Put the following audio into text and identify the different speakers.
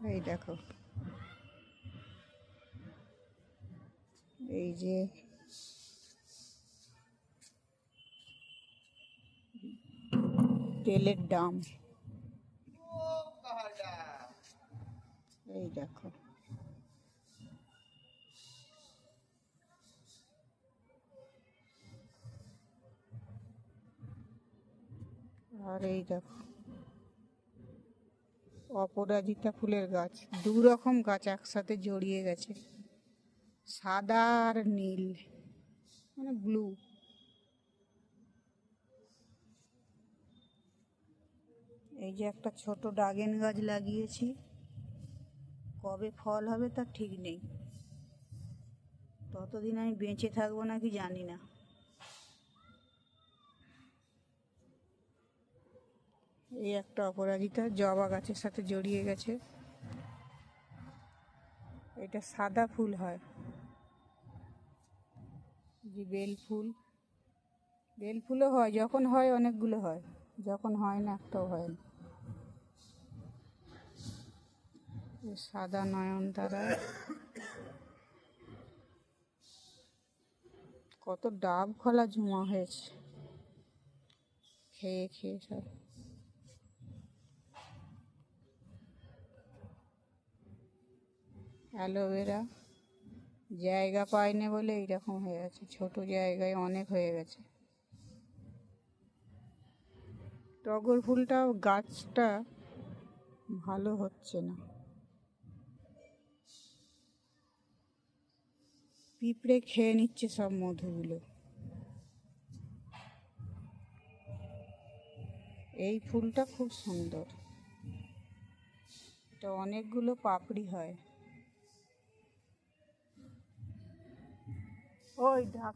Speaker 1: এই দেখো, এই যে তেলের দাম, এই দেখো। আর এই দেখো অপরাজিতা ফুলের গাছ, দু রকম গাছ একসাথে জড়িয়ে গেছে, সাদা আর নীল, মানে ব্লু। এই যে একটা ছোট ড্রাগন গাছ লাগিয়েছি, কবে ফল হবে তার ঠিক নেই, ততদিন আমি বেঁচে থাকবো নাকি জানি না। এই একটা অপরাজিতা জবা গাছের সাথে জড়িয়ে গেছে, এটা সাদা ফুল হয়। যে বেল ফুল, বেল ফুলও হয়, যখন হয় অনেকগুলো হয়, যখন হয় না একটাও হয় না। সাদা নয়নতারা, কত ডাব খোলা জমা হয়েছে খেয়ে খেয়ে সব। অ্যালোভেরা জায়গা পায়নি বলে এইরকম হয়ে গেছে, ছোট জায়গায় অনেক হয়ে গেছে। টগর ফুলটাও গাছটা ভালো হচ্ছে না, পিঁপড়ে খেয়ে নিচ্ছে সব মধুগুলো। এই ফুলটা খুব সুন্দর, এটা অনেকগুলো পাপড়ি হয়। ওই ডাক